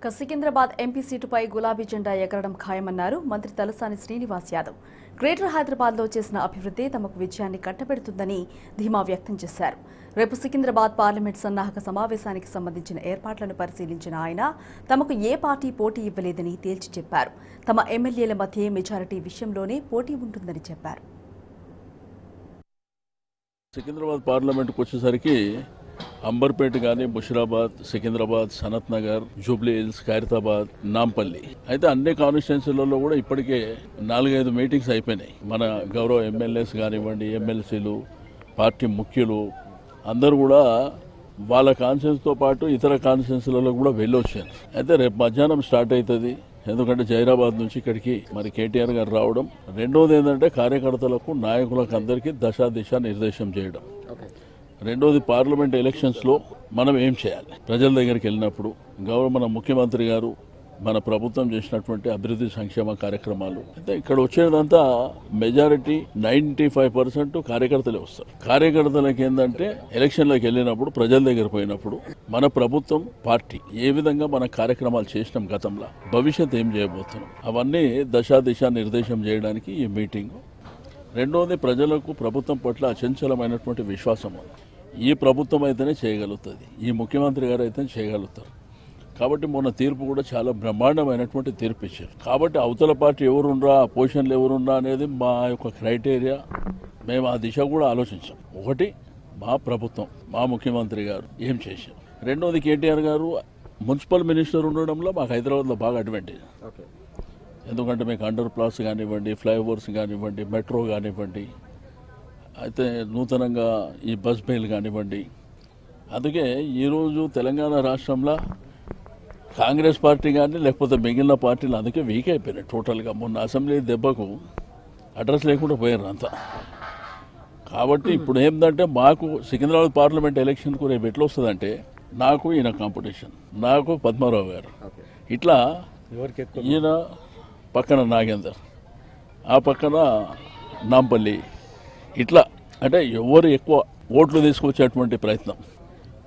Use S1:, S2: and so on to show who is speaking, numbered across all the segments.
S1: Secunderabad MP సీటుపై గులాబీ జెండా ఎగరడం ఖాయమన్నారు మంత్రి తలసాని శ్రీనివాస్ యాదవ్. గ్రేటర్ హైదరాబాద్లో చేసిన అభివృద్ధి తమకు విజయాన్ని కట్టబెడుతుందని ధీమా వ్యక్తం చేశారు. రేపు సికింద్రాబాద్ పార్లమెంట్ సన్నాహక సమావేశానికి సంబంధించిన ఏర్పాట్లను పరిశీలించిన ఆయన తమకు ఏ పార్టీ పోటీ ఇవ్వలేదని తేల్చి చెప్పారు. తమ ఎమ్మెల్యేల మధ్య మెజారిటీ విషయంలోనే పోటీ ఉంటుందని చెప్పారు.
S2: సికింద్రాబాద్ పార్లమెంట్కి వచ్చేసరికి అంబర్పేట కానీ ముషిరాబాద్, సికింద్రాబాద్, సనత్ నగర్, జూబ్లీ హిల్స్, ఖైరతాబాద్, నాంపల్లి అయితే అన్ని కాన్స్టిట్యున్సీలలో కూడా ఇప్పటికే 4-5 మీటింగ్స్ అయిపోయినాయి. మన గౌరవ ఎమ్మెల్యేస్ కానివ్వండి, ఎమ్మెల్సీలు, పార్టీ ముఖ్యులు అందరూ కూడా వాళ్ళ కాన్స్టిట్యున్సీతో పాటు ఇతర కాన్స్టిట్యున్సీలలో కూడా వెళ్ళొచ్చారు. అయితే రేపు మధ్యాహ్నం స్టార్ట్ అవుతుంది. ఎందుకంటే జైరాబాద్ నుంచి ఇక్కడికి మరి కేటీఆర్ గారు రావడం. రెండోది ఏంటంటే కార్యకర్తలకు, నాయకులకు అందరికీ దిశ నిర్దేశం చేయడం. రెండోది పార్లమెంట్ ఎలక్షన్స్లో మనం ఏం చేయాలి, ప్రజల దగ్గరికి వెళ్ళినప్పుడు గౌరవ మన ముఖ్యమంత్రి గారు మన ప్రభుత్వం చేసినటువంటి అభివృద్ధి సంక్షేమ కార్యక్రమాలు అయితే ఇక్కడ వచ్చేదంతా మెజారిటీ 95% కార్యకర్తలే వస్తారు. కార్యకర్తలకు ఏంటంటే ఎలక్షన్లోకి వెళ్ళినప్పుడు ప్రజల దగ్గర పోయినప్పుడు మన ప్రభుత్వం పార్టీ ఏ విధంగా మన కార్యక్రమాలు చేసినాం గతంలో, భవిష్యత్ ఏం చేయబోతున్నాం అవన్నీ దిశ నిర్దేశం చేయడానికి ఈ మీటింగ్. రెండోది ప్రజలకు ప్రభుత్వం పట్ల అచంచలమైనటువంటి విశ్వాసం ఉంది. ఈ ప్రభుత్వం అయితేనే చేయగలుగుతుంది, ఈ ముఖ్యమంత్రి గారు అయితేనే చేయగలుగుతారు. కాబట్టి మొన్న తీర్పు కూడా చాలా బ్రహ్మాండమైనటువంటి తీర్పు ఇచ్చారు. కాబట్టి అవతల పార్టీ ఎవరుండ్రా, పొజిషన్లు ఎవరుండ్రా అనేది మా యొక్క క్రైటీరియా. మేము ఆ దిశ కూడా ఆలోచించాం. ఒకటి మా ప్రభుత్వం, మా ముఖ్యమంత్రి గారు ఏం చేశారు. రెండోది కేటీఆర్ గారు మున్సిపల్ మినిస్టర్ ఉండడంలో మాకు హైదరాబాద్లో బాగా అడ్వాంటేజ్. ఎందుకంటే మీకు అండర్ పాస్ కానివ్వండి, ఫ్లైఓవర్స్ కానివ్వండి, మెట్రో కానివ్వండి, అయితే నూతనంగా ఈ బస్ బెయిల్ కానివ్వండి. అందుకే ఈరోజు తెలంగాణ రాష్ట్రంలో కాంగ్రెస్ పార్టీ కానీ లేకపోతే మిగిలిన పార్టీలు అందుకే వీక్ అయిపోయినాయి టోటల్గా. మొన్న అసెంబ్లీ దెబ్బకు అడ్రస్ లేకుండా పోయారు అంతా. కాబట్టి ఇప్పుడు ఏంటంటే మాకు సికింద్రాబాద్ పార్లమెంట్ ఎలక్షన్కు రేపు ఎట్లా వస్తుందంటే నాకు ఈయన కాంపిటీషన్, నాకు పద్మారావు గారు, ఇట్లా ఈయన పక్కన నాగేందర్, ఆ పక్కన నాంపల్లి, ఇట్లా అంటే ఎవరు ఎక్కువ ఓట్లు తీసుకొచ్చేటువంటి ప్రయత్నం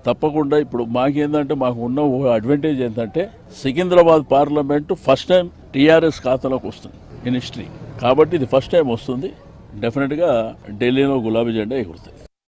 S2: తప్పకుండా. ఇప్పుడు మాకేందంటే మాకు ఉన్న అడ్వాంటేజ్ ఏంటంటే Secunderabad parliament first time TRS ఖాతాలోకి వస్తుంది ఇన్ హిస్టరీ. కాబట్టి ఇది ఫస్ట్ టైం వస్తుంది. డెఫినెట్గా ఢిల్లీలో గులాబీ జెండా ఎగురుతుంది.